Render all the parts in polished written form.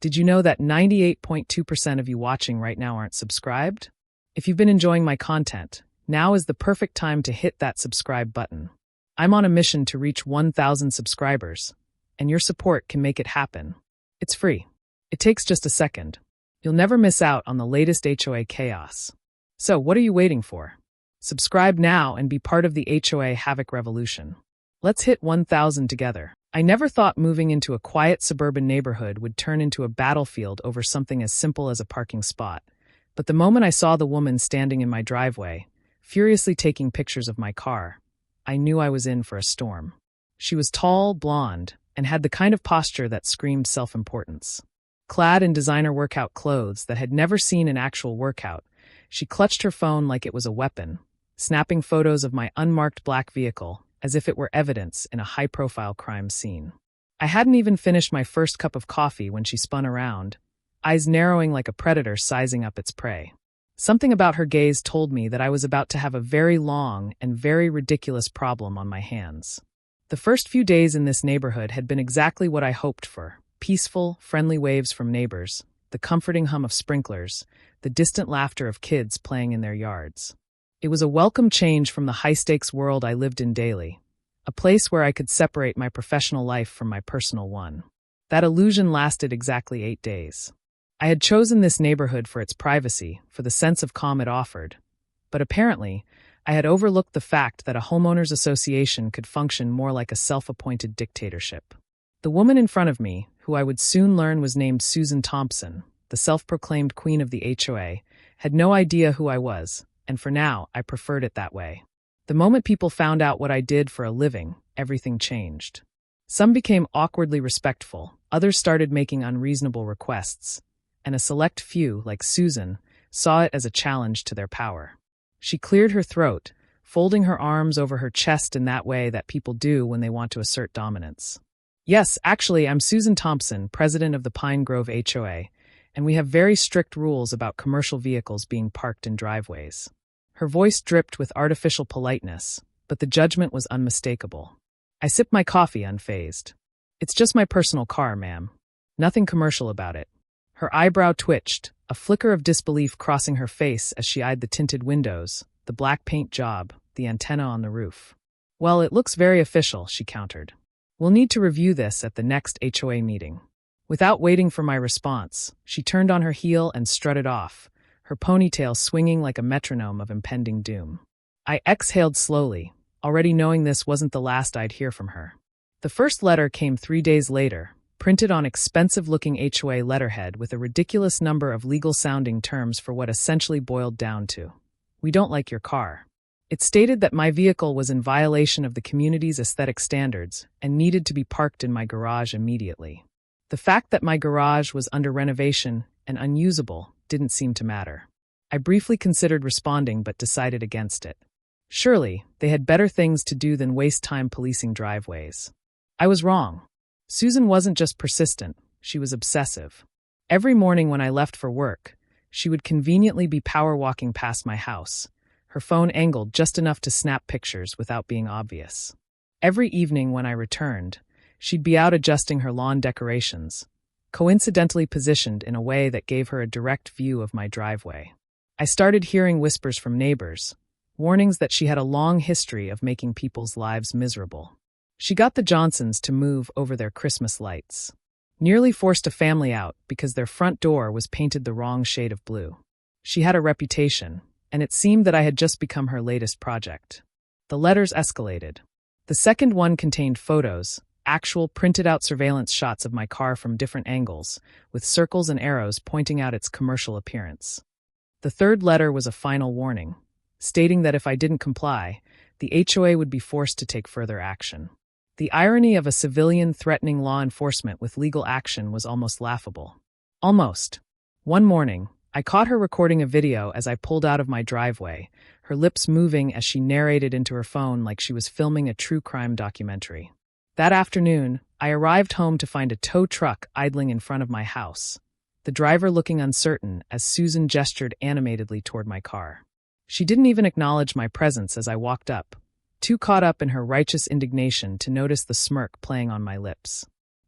Did you know that 98.2% of you watching right now aren't subscribed? If you've been enjoying my content, now is the perfect time to hit that subscribe button. I'm on a mission to reach 1,000 subscribers, and your support can make it happen. It's free. It takes just a second. You'll never miss out on the latest HOA chaos. So what are you waiting for? Subscribe now and be part of the HOA Havoc Revolution. Let's hit 1,000 together. I never thought moving into a quiet suburban neighborhood would turn into a battlefield over something as simple as a parking spot. But the moment I saw the woman standing in my driveway, furiously taking pictures of my car, I knew I was in for a storm. She was tall, blonde, and had the kind of posture that screamed self-importance. Clad in designer workout clothes that had never seen an actual workout, she clutched her phone like it was a weapon, snapping photos of my unmarked black vehicle as if it were evidence in a high-profile crime scene. I hadn't even finished my first cup of coffee when she spun around, eyes narrowing like a predator sizing up its prey. Something about her gaze told me that I was about to have a very long and very ridiculous problem on my hands. The first few days in this neighborhood had been exactly what I hoped for: peaceful, friendly waves from neighbors, the comforting hum of sprinklers, the distant laughter of kids playing in their yards. It was a welcome change from the high-stakes world I lived in daily, a place where I could separate my professional life from my personal one. That illusion lasted exactly 8 days. I had chosen this neighborhood for its privacy, for the sense of calm it offered, but apparently, I had overlooked the fact that a homeowners association could function more like a self-appointed dictatorship. The woman in front of me, who I would soon learn was named Susan Thompson, the self-proclaimed queen of the HOA, had no idea who I was, and for now, I preferred it that way. The moment people found out what I did for a living, everything changed. Some became awkwardly respectful, others started making unreasonable requests, and a select few, like Susan, saw it as a challenge to their power. She cleared her throat, folding her arms over her chest in that way that people do when they want to assert dominance. Yes, actually, I'm Susan Thompson, president of the Pine Grove HOA, and we have very strict rules about commercial vehicles being parked in driveways. Her voice dripped with artificial politeness, but the judgment was unmistakable. I sipped my coffee unfazed. It's just my personal car, ma'am. Nothing commercial about it. Her eyebrow twitched, a flicker of disbelief crossing her face as she eyed the tinted windows, the black paint job, the antenna on the roof. Well, it looks very official, she countered. We'll need to review this at the next HOA meeting. Without waiting for my response, she turned on her heel and strutted off, her ponytail swinging like a metronome of impending doom. I exhaled slowly, already knowing this wasn't the last I'd hear from her. The first letter came 3 days later, printed on expensive-looking HOA letterhead with a ridiculous number of legal-sounding terms for what essentially boiled down to, "We don't like your car." It stated that my vehicle was in violation of the community's aesthetic standards and needed to be parked in my garage immediately. The fact that my garage was under renovation and unusable didn't seem to matter. I briefly considered responding but decided against it. Surely, they had better things to do than waste time policing driveways. I was wrong. Susan wasn't just persistent, she was obsessive. Every morning when I left for work, she would conveniently be power walking past my house, her phone angled just enough to snap pictures without being obvious. Every evening when I returned, she'd be out adjusting her lawn decorations, coincidentally positioned in a way that gave her a direct view of my driveway. I started hearing whispers from neighbors, warnings that she had a long history of making people's lives miserable. She got the Johnsons to move over their Christmas lights, nearly forced a family out because their front door was painted the wrong shade of blue. She had a reputation, and it seemed that I had just become her latest project. The letters escalated. The second one contained photos, actual printed-out surveillance shots of my car from different angles, with circles and arrows pointing out its commercial appearance. The third letter was a final warning, stating that if I didn't comply, the HOA would be forced to take further action. The irony of a civilian threatening law enforcement with legal action was almost laughable. Almost. One morning, I caught her recording a video as I pulled out of my driveway, her lips moving as she narrated into her phone like she was filming a true crime documentary. That afternoon, I arrived home to find a tow truck idling in front of my house, the driver looking uncertain as Susan gestured animatedly toward my car. She didn't even acknowledge my presence as I walked up, too caught up in her righteous indignation to notice the smirk playing on my lips.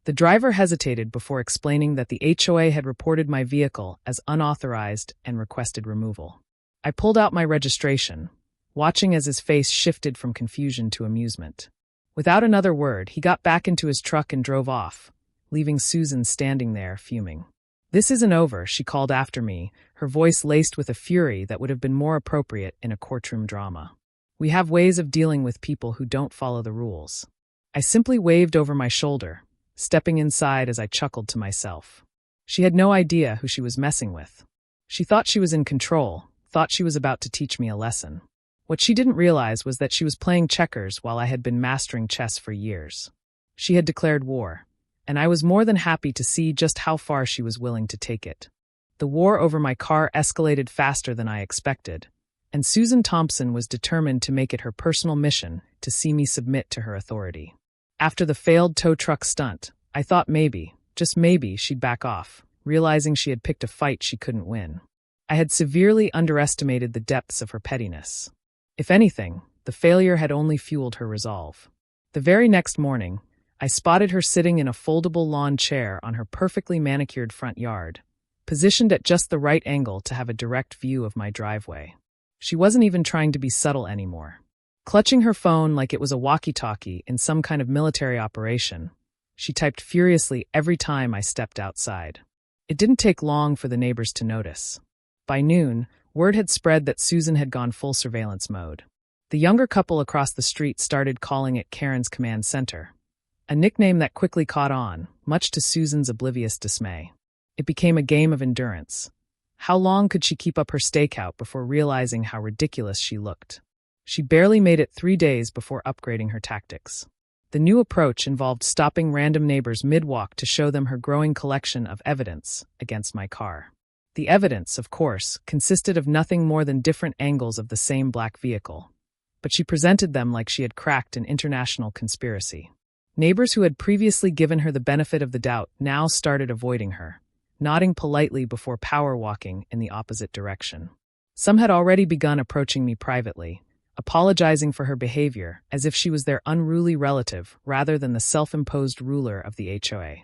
The driver hesitated before explaining that the HOA had reported my vehicle as unauthorized and requested removal. I pulled out my registration, watching as his face shifted from confusion to amusement. Without another word, he got back into his truck and drove off, leaving Susan standing there, fuming. "This isn't over," she called after me, her voice laced with a fury that would have been more appropriate in a courtroom drama. "We have ways of dealing with people who don't follow the rules." I simply waved over my shoulder, stepping inside as I chuckled to myself. She had no idea who she was messing with. She thought she was in control, thought she was about to teach me a lesson. What she didn't realize was that she was playing checkers while I had been mastering chess for years. She had declared war, and I was more than happy to see just how far she was willing to take it. The war over my car escalated faster than I expected, and Susan Thompson was determined to make it her personal mission to see me submit to her authority. After the failed tow truck stunt, I thought maybe, just maybe, she'd back off, realizing she had picked a fight she couldn't win. I had severely underestimated the depths of her pettiness. If anything, the failure had only fueled her resolve. The very next morning, I spotted her sitting in a foldable lawn chair on her perfectly manicured front yard, positioned at just the right angle to have a direct view of my driveway. She wasn't even trying to be subtle anymore. Clutching her phone like it was a walkie-talkie in some kind of military operation, she typed furiously every time I stepped outside. It didn't take long for the neighbors to notice. By noon, word had spread that Susan had gone full surveillance mode. The younger couple across the street started calling it Karen's Command Center, a nickname that quickly caught on, much to Susan's oblivious dismay. It became a game of endurance. How long could she keep up her stakeout before realizing how ridiculous she looked? She barely made it 3 days before upgrading her tactics. The new approach involved stopping random neighbors mid-walk to show them her growing collection of evidence against my car. The evidence, of course, consisted of nothing more than different angles of the same black vehicle, but she presented them like she had cracked an international conspiracy. Neighbors who had previously given her the benefit of the doubt now started avoiding her, nodding politely before power walking in the opposite direction. Some had already begun approaching me privately, apologizing for her behavior as if she was their unruly relative rather than the self-imposed ruler of the HOA.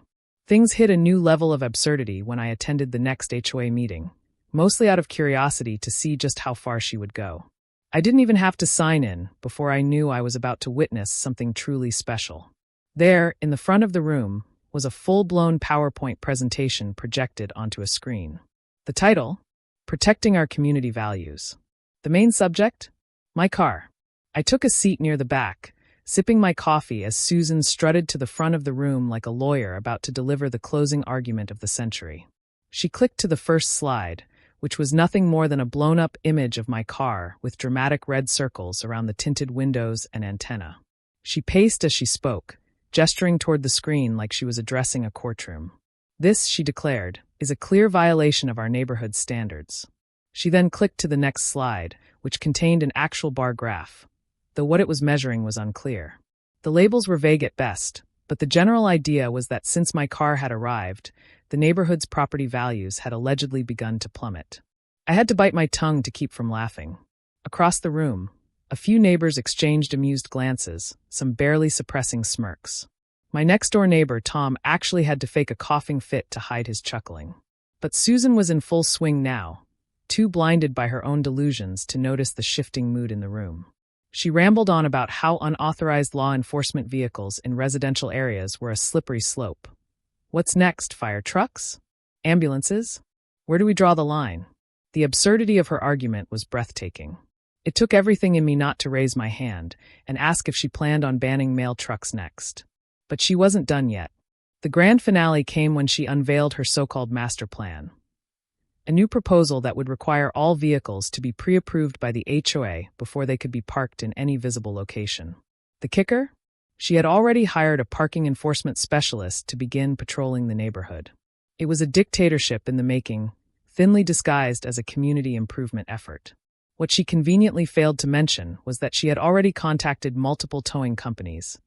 Things hit a new level of absurdity when I attended the next HOA meeting, mostly out of curiosity to see just how far she would go. I didn't even have to sign in before I knew I was about to witness something truly special. There, in the front of the room, was a full-blown PowerPoint presentation projected onto a screen. The title, Protecting Our Community Values. The main subject? My car. I took a seat near the back, sipping my coffee as Susan strutted to the front of the room like a lawyer about to deliver the closing argument of the century. She clicked to the first slide, which was nothing more than a blown-up image of my car with dramatic red circles around the tinted windows and antenna. She paced as she spoke, gesturing toward the screen like she was addressing a courtroom. "This," she declared, "is a clear violation of our neighborhood standards." She then clicked to the next slide, which contained an actual bar graph, though what it was measuring was unclear. The labels were vague at best, but the general idea was that since my car had arrived, the neighborhood's property values had allegedly begun to plummet. I had to bite my tongue to keep from laughing. Across the room, a few neighbors exchanged amused glances, some barely suppressing smirks. My next-door neighbor, Tom, actually had to fake a coughing fit to hide his chuckling. But Susan was in full swing now, too blinded by her own delusions to notice the shifting mood in the room. She rambled on about how unauthorized law enforcement vehicles in residential areas were a slippery slope. What's next, fire trucks? Ambulances? Where do we draw the line? The absurdity of her argument was breathtaking. It took everything in me not to raise my hand and ask if she planned on banning mail trucks next. But she wasn't done yet. The grand finale came when she unveiled her so-called master plan. A new proposal that would require all vehicles to be pre-approved by the HOA before they could be parked in any visible location. The kicker? She had already hired a parking enforcement specialist to begin patrolling the neighborhood. It was a dictatorship in the making, thinly disguised as a community improvement effort. What she conveniently failed to mention was that she had already contacted multiple towing companies,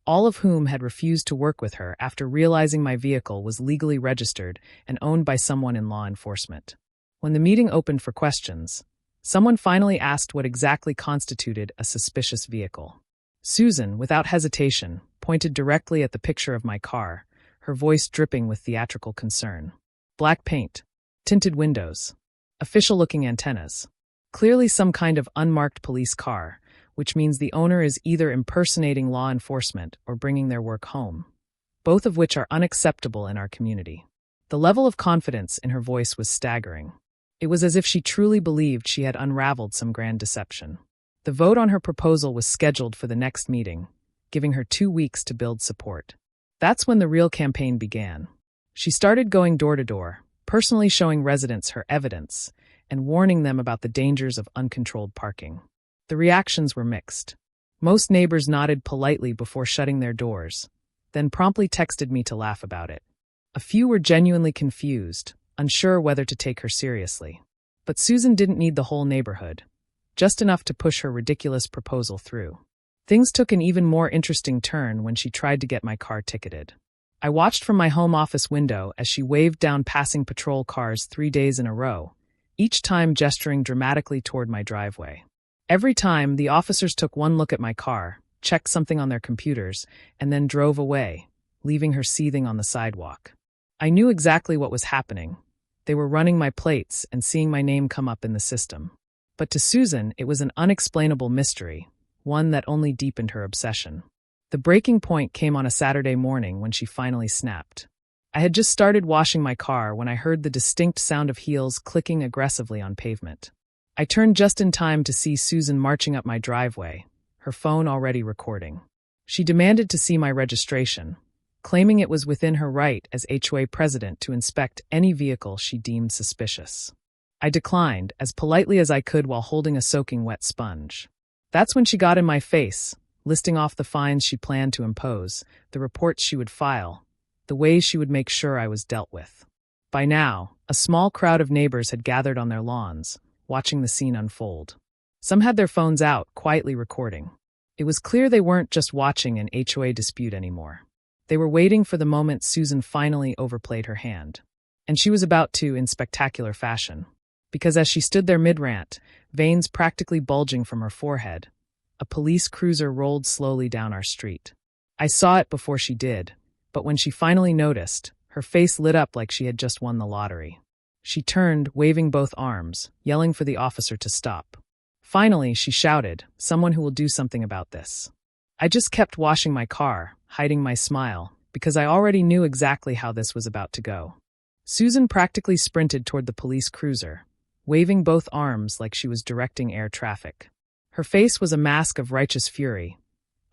all of whom had refused to work with her after realizing my vehicle was legally registered and owned by someone in law enforcement. When the meeting opened for questions, someone finally asked what exactly constituted a suspicious vehicle. Susan, without hesitation, pointed directly at the picture of my car, her voice dripping with theatrical concern. Black paint, tinted windows, official-looking antennas. Clearly some kind of unmarked police car, which means the owner is either impersonating law enforcement or bringing their work home, both of which are unacceptable in our community. The level of confidence in her voice was staggering. It was as if she truly believed she had unraveled some grand deception. The vote on her proposal was scheduled for the next meeting, giving her 2 weeks to build support. That's when the real campaign began. She started going door to door, personally showing residents her evidence and warning them about the dangers of uncontrolled parking. The reactions were mixed. Most neighbors nodded politely before shutting their doors, then promptly texted me to laugh about it. A few were genuinely confused, unsure whether to take her seriously. But Susan didn't need the whole neighborhood, just enough to push her ridiculous proposal through. Things took an even more interesting turn when she tried to get my car ticketed. I watched from my home office window as she waved down passing patrol cars 3 days in a row, each time gesturing dramatically toward my driveway. Every time, the officers took one look at my car, checked something on their computers, and then drove away, leaving her seething on the sidewalk. I knew exactly what was happening. They were running my plates and seeing my name come up in the system. But to Susan, it was an unexplainable mystery, one that only deepened her obsession. The breaking point came on a Saturday morning when she finally snapped. I had just started washing my car when I heard the distinct sound of heels clicking aggressively on pavement. I turned just in time to see Susan marching up my driveway, her phone already recording. She demanded to see my registration, claiming it was within her right as HOA president to inspect any vehicle she deemed suspicious. I declined, as politely as I could while holding a soaking wet sponge. That's when she got in my face, listing off the fines she planned to impose, the reports she would file, the ways she would make sure I was dealt with. By now, a small crowd of neighbors had gathered on their lawns, watching the scene unfold. Some had their phones out, quietly recording. It was clear they weren't just watching an HOA dispute anymore. They were waiting for the moment Susan finally overplayed her hand. And she was about to in spectacular fashion. Because as she stood there mid-rant, veins practically bulging from her forehead, a police cruiser rolled slowly down our street. I saw it before she did, but when she finally noticed, her face lit up like she had just won the lottery. She turned, waving both arms, yelling for the officer to stop. Finally, she shouted, "Someone who will do something about this." I just kept washing my car, hiding my smile, because I already knew exactly how this was about to go. Susan practically sprinted toward the police cruiser, waving both arms like she was directing air traffic. Her face was a mask of righteous fury,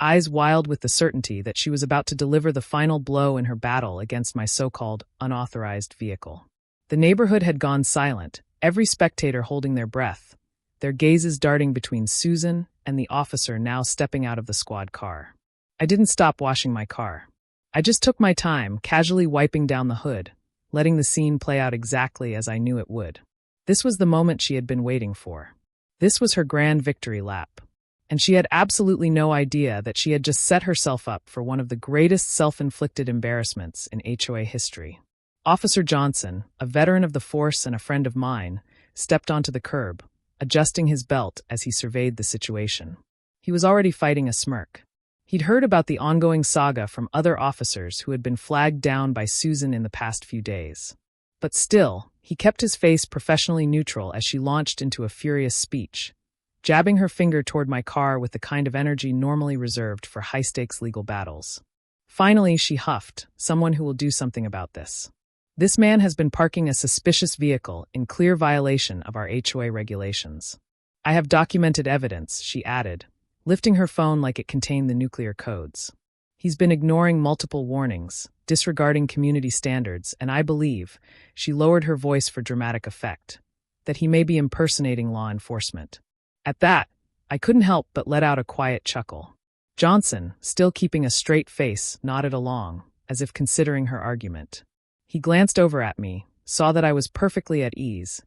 eyes wild with the certainty that she was about to deliver the final blow in her battle against my so-called unauthorized vehicle. The neighborhood had gone silent, every spectator holding their breath, their gazes darting between Susan and the officer now stepping out of the squad car. I didn't stop washing my car. I just took my time, casually wiping down the hood, letting the scene play out exactly as I knew it would. This was the moment she had been waiting for. This was her grand victory lap. And she had absolutely no idea that she had just set herself up for one of the greatest self-inflicted embarrassments in HOA history. Officer Johnson, a veteran of the force and a friend of mine, stepped onto the curb, adjusting his belt as he surveyed the situation. He was already fighting a smirk. He'd heard about the ongoing saga from other officers who had been flagged down by Susan in the past few days. But still, he kept his face professionally neutral as she launched into a furious speech, jabbing her finger toward my car with the kind of energy normally reserved for high-stakes legal battles. Finally, she huffed, "Someone who will do something about this. This man has been parking a suspicious vehicle in clear violation of our HOA regulations. I have documented evidence," she added, lifting her phone like it contained the nuclear codes. "He's been ignoring multiple warnings, disregarding community standards, and I believe," she lowered her voice for dramatic effect, "that he may be impersonating law enforcement." At that, I couldn't help but let out a quiet chuckle. Johnson, still keeping a straight face, nodded along, as if considering her argument. He glanced over at me, saw that I was perfectly at ease,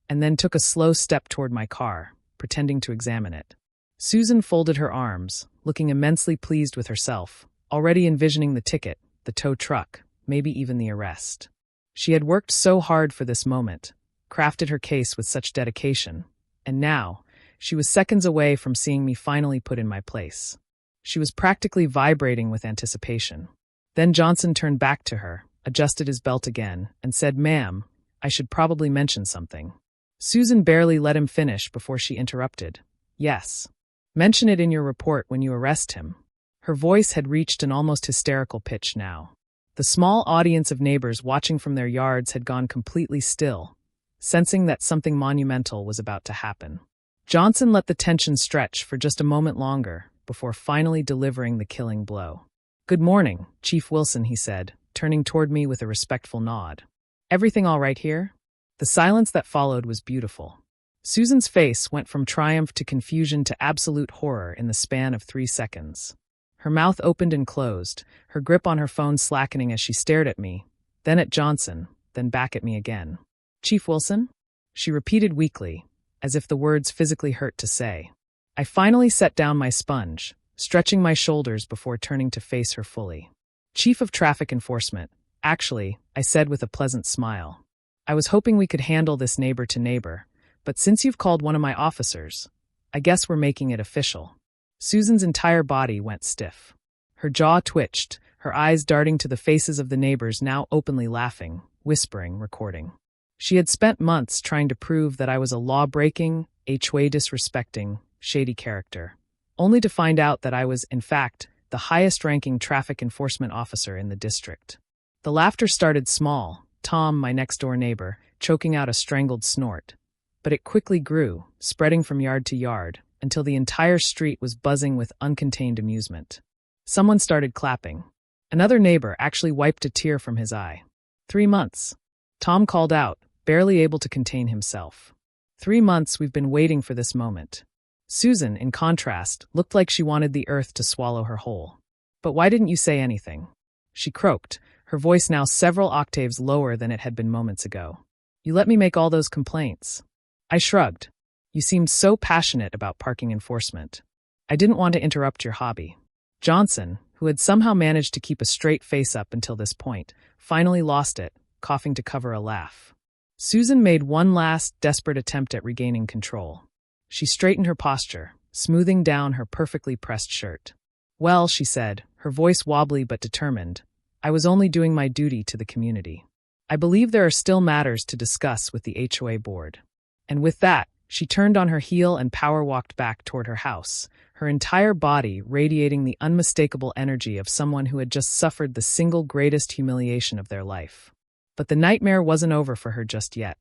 and then took a slow step toward my car, pretending to examine it. Susan folded her arms, looking immensely pleased with herself, already envisioning the ticket, the tow truck, maybe even the arrest. She had worked so hard for this moment, crafted her case with such dedication, and now, she was seconds away from seeing me finally put in my place. She was practically vibrating with anticipation. Then Johnson turned back to her, adjusted his belt again, and said, "Ma'am, I should probably mention something." Susan barely let him finish before she interrupted. "Yes. Mention it in your report when you arrest him." Her voice had reached an almost hysterical pitch now. The small audience of neighbors watching from their yards had gone completely still, sensing that something monumental was about to happen. Johnson let the tension stretch for just a moment longer before finally delivering the killing blow. "Good morning, Chief Wilson," he said, turning toward me with a respectful nod. "Everything all right here?" The silence that followed was beautiful. Susan's face went from triumph to confusion to absolute horror in the span of 3 seconds. Her mouth opened and closed, her grip on her phone slackening as she stared at me, then at Johnson, then back at me again. "Chief Wilson?" she repeated weakly, as if the words physically hurt to say. I finally set down my sponge, stretching my shoulders before turning to face her fully. "Chief of Traffic Enforcement, actually," I said with a pleasant smile. "I was hoping we could handle this neighbor to neighbor, but since you've called one of my officers, I guess we're making it official." Susan's entire body went stiff. Her jaw twitched, her eyes darting to the faces of the neighbors now openly laughing, whispering, recording. She had spent months trying to prove that I was a law-breaking, HOA disrespecting, shady character, only to find out that I was, in fact, the highest-ranking traffic enforcement officer in the district. The laughter started small, Tom, my next-door neighbor, choking out a strangled snort. But it quickly grew, spreading from yard to yard, until the entire street was buzzing with uncontained amusement. Someone started clapping. Another neighbor actually wiped a tear from his eye. 3 months. Tom called out, barely able to contain himself. 3 months we've been waiting for this moment. Susan, in contrast, looked like she wanted the earth to swallow her whole. "But why didn't you say anything?" she croaked, her voice now several octaves lower than it had been moments ago. "You let me make all those complaints." I shrugged. "You seemed so passionate about parking enforcement. I didn't want to interrupt your hobby." Johnson, who had somehow managed to keep a straight face up until this point, finally lost it, coughing to cover a laugh. Susan made one last, desperate attempt at regaining control. She straightened her posture, smoothing down her perfectly pressed shirt. "Well," she said, her voice wobbly but determined, "I was only doing my duty to the community. I believe there are still matters to discuss with the HOA board." And with that, she turned on her heel and power-walked back toward her house, her entire body radiating the unmistakable energy of someone who had just suffered the single greatest humiliation of their life. But the nightmare wasn't over for her just yet.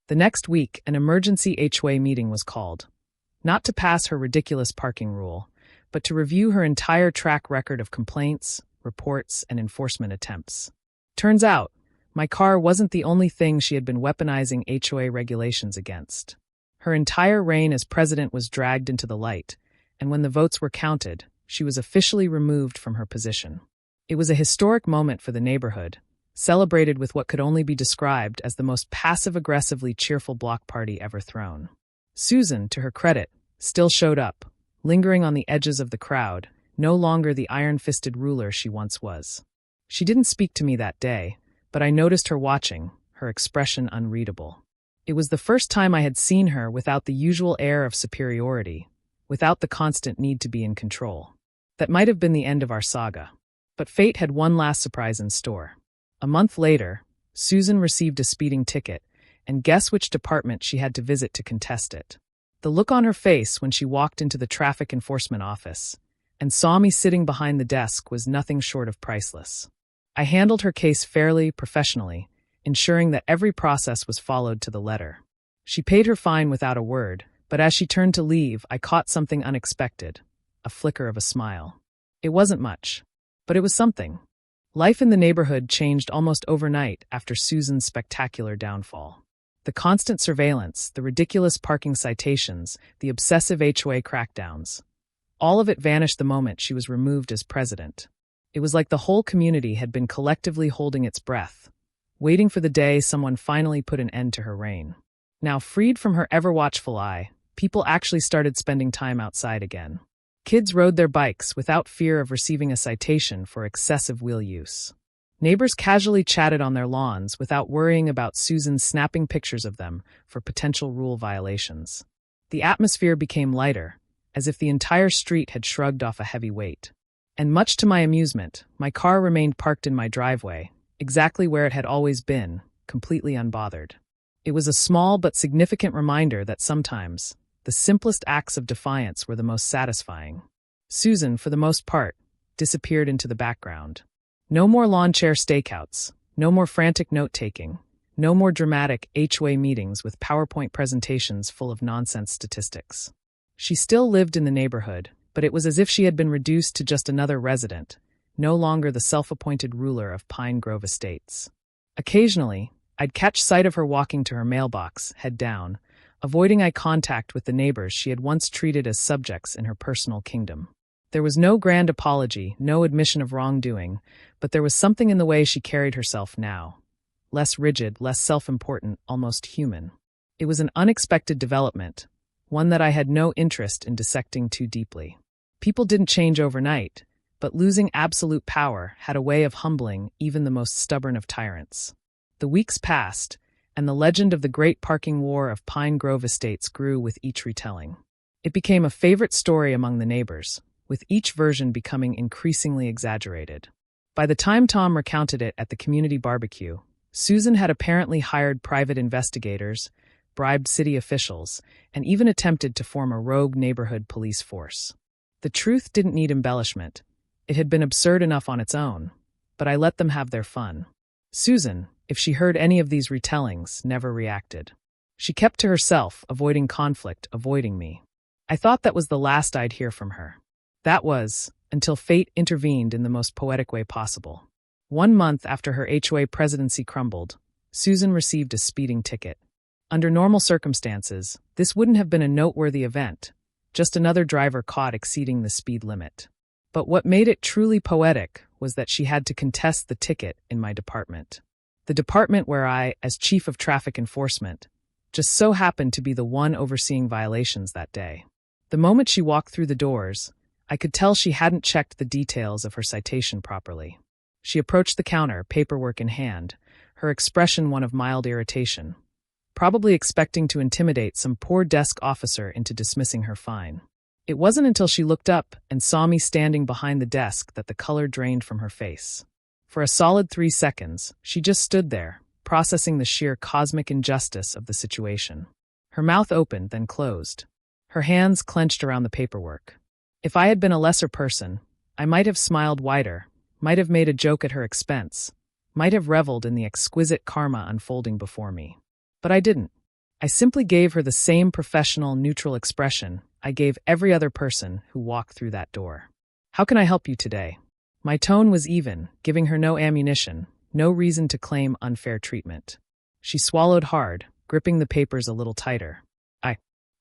The next week, an emergency HOA meeting was called. Not to pass her ridiculous parking rule, but to review her entire track record of complaints, reports, and enforcement attempts. Turns out, my car wasn't the only thing she had been weaponizing HOA regulations against. Her entire reign as president was dragged into the light, and when the votes were counted, she was officially removed from her position. It was a historic moment for the neighborhood, celebrated with what could only be described as the most passive-aggressively cheerful block party ever thrown. Susan, to her credit, still showed up, lingering on the edges of the crowd, no longer the iron-fisted ruler she once was. She didn't speak to me that day, but I noticed her watching, her expression unreadable. It was the first time I had seen her without the usual air of superiority, without the constant need to be in control. That might have been the end of our saga. But fate had one last surprise in store. A month later, Susan received a speeding ticket, and guess which department she had to visit to contest it. The look on her face when she walked into the traffic enforcement office and saw me sitting behind the desk was nothing short of priceless. I handled her case fairly, professionally, ensuring that every process was followed to the letter. She paid her fine without a word, but as she turned to leave, I caught something unexpected, a flicker of a smile. It wasn't much, but it was something. Life in the neighborhood changed almost overnight after Susan's spectacular downfall. The constant surveillance, the ridiculous parking citations, the obsessive HOA crackdowns, all of it vanished the moment she was removed as president. It was like the whole community had been collectively holding its breath, waiting for the day someone finally put an end to her reign. Now freed from her ever-watchful eye, people actually started spending time outside again. Kids rode their bikes without fear of receiving a citation for excessive wheel use. Neighbors casually chatted on their lawns without worrying about Susan snapping pictures of them for potential rule violations. The atmosphere became lighter, as if the entire street had shrugged off a heavy weight. And much to my amusement, my car remained parked in my driveway, exactly where it had always been, completely unbothered. It was a small but significant reminder that sometimes, the simplest acts of defiance were the most satisfying. Susan, for the most part, disappeared into the background. No more lawn chair stakeouts, no more frantic note-taking, no more dramatic HOA meetings with PowerPoint presentations full of nonsense statistics. She still lived in the neighborhood, but it was as if she had been reduced to just another resident, no longer the self-appointed ruler of Pine Grove Estates. Occasionally, I'd catch sight of her walking to her mailbox, head down, avoiding eye contact with the neighbors she had once treated as subjects in her personal kingdom. There was no grand apology, no admission of wrongdoing, but there was something in the way she carried herself now. Less rigid, less self-important, almost human. It was an unexpected development, one that I had no interest in dissecting too deeply. People didn't change overnight, but losing absolute power had a way of humbling even the most stubborn of tyrants. The weeks passed, and the legend of the Great Parking War of Pine Grove Estates grew with each retelling. It became a favorite story among the neighbors, with each version becoming increasingly exaggerated. By the time Tom recounted it at the community barbecue, Susan had apparently hired private investigators, bribed city officials, and even attempted to form a rogue neighborhood police force. The truth didn't need embellishment. It had been absurd enough on its own, but I let them have their fun. Susan, if she heard any of these retellings, never reacted. She kept to herself, avoiding conflict, avoiding me. I thought that was the last I'd hear from her. That was, until fate intervened in the most poetic way possible. 1 month after her HOA presidency crumbled, Susan received a speeding ticket. Under normal circumstances, this wouldn't have been a noteworthy event, just another driver caught exceeding the speed limit. But what made it truly poetic was that she had to contest the ticket in my department. The department where I, as chief of traffic enforcement, just so happened to be the one overseeing violations that day. The moment she walked through the doors, I could tell she hadn't checked the details of her citation properly. She approached the counter, paperwork in hand, her expression one of mild irritation, probably expecting to intimidate some poor desk officer into dismissing her fine. It wasn't until she looked up and saw me standing behind the desk that the color drained from her face. For a solid 3 seconds, she just stood there, processing the sheer cosmic injustice of the situation. Her mouth opened, then closed. Her hands clenched around the paperwork. If I had been a lesser person, I might have smiled wider, might have made a joke at her expense, might have reveled in the exquisite karma unfolding before me. But I didn't. I simply gave her the same professional, neutral expression I gave every other person who walked through that door. "How can I help you today?" My tone was even, giving her no ammunition, no reason to claim unfair treatment. She swallowed hard, gripping the papers a little tighter.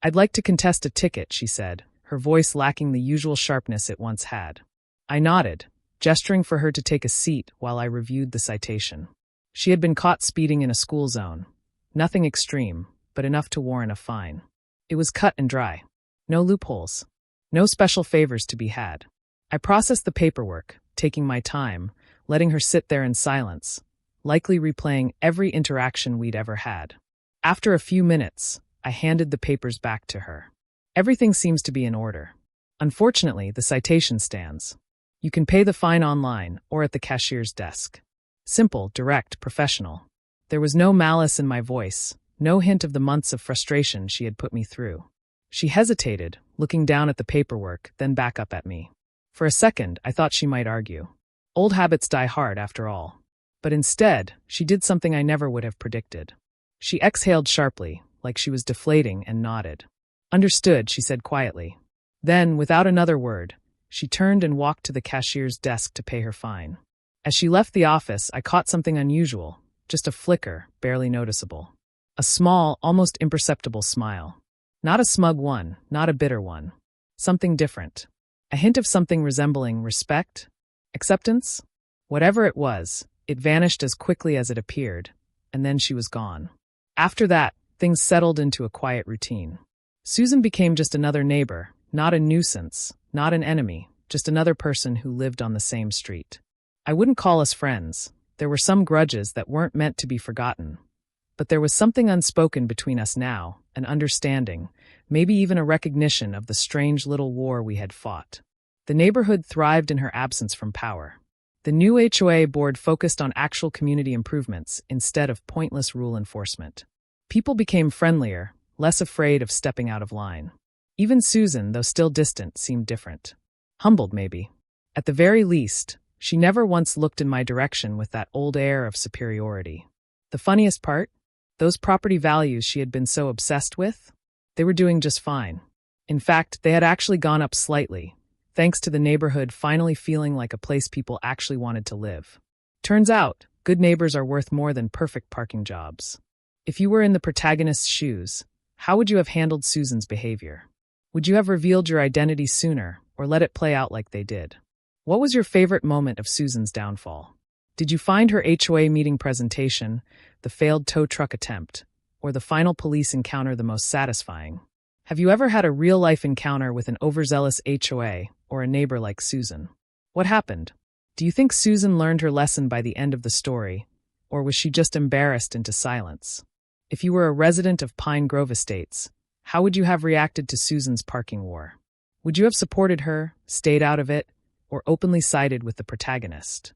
I'd like to contest a ticket," she said, her voice lacking the usual sharpness it once had. I nodded, gesturing for her to take a seat while I reviewed the citation. She had been caught speeding in a school zone. Nothing extreme, but enough to warrant a fine. It was cut and dry. No loopholes. No special favors to be had. I processed the paperwork, taking my time, letting her sit there in silence, likely replaying every interaction we'd ever had. After a few minutes, I handed the papers back to her. "Everything seems to be in order. Unfortunately, the citation stands. You can pay the fine online or at the cashier's desk." Simple, direct, professional. There was no malice in my voice, no hint of the months of frustration she had put me through. She hesitated, looking down at the paperwork, then back up at me. For a second, I thought she might argue. Old habits die hard, after all. But instead, she did something I never would have predicted. She exhaled sharply, like she was deflating, and nodded. "Understood," she said quietly. Then, without another word, she turned and walked to the cashier's desk to pay her fine. As she left the office, I caught something unusual, just a flicker, barely noticeable. A small, almost imperceptible smile. Not a smug one, not a bitter one. Something different. A hint of something resembling respect? Acceptance? Whatever it was, it vanished as quickly as it appeared, and then she was gone. After that, things settled into a quiet routine. Susan became just another neighbor, not a nuisance, not an enemy, just another person who lived on the same street. I wouldn't call us friends. There were some grudges that weren't meant to be forgotten. But there was something unspoken between us now, an understanding, maybe even a recognition of the strange little war we had fought. The neighborhood thrived in her absence from power. The new HOA board focused on actual community improvements instead of pointless rule enforcement. People became friendlier, less afraid of stepping out of line. Even Susan, though still distant, seemed different. Humbled, maybe. At the very least, she never once looked in my direction with that old air of superiority. The funniest part? Those property values she had been so obsessed with? They were doing just fine. In fact, they had actually gone up slightly, thanks to the neighborhood finally feeling like a place people actually wanted to live. Turns out, good neighbors are worth more than perfect parking jobs. If you were in the protagonist's shoes, how would you have handled Susan's behavior? Would you have revealed your identity sooner, or let it play out like they did? What was your favorite moment of Susan's downfall? Did you find her HOA meeting presentation, the failed tow truck attempt, or the final police encounter the most satisfying? Have you ever had a real-life encounter with an overzealous HOA or a neighbor like Susan? What happened? Do you think Susan learned her lesson by the end of the story, or was she just embarrassed into silence? If you were a resident of Pine Grove Estates, how would you have reacted to Susan's parking war? Would you have supported her, stayed out of it, or openly sided with the protagonist?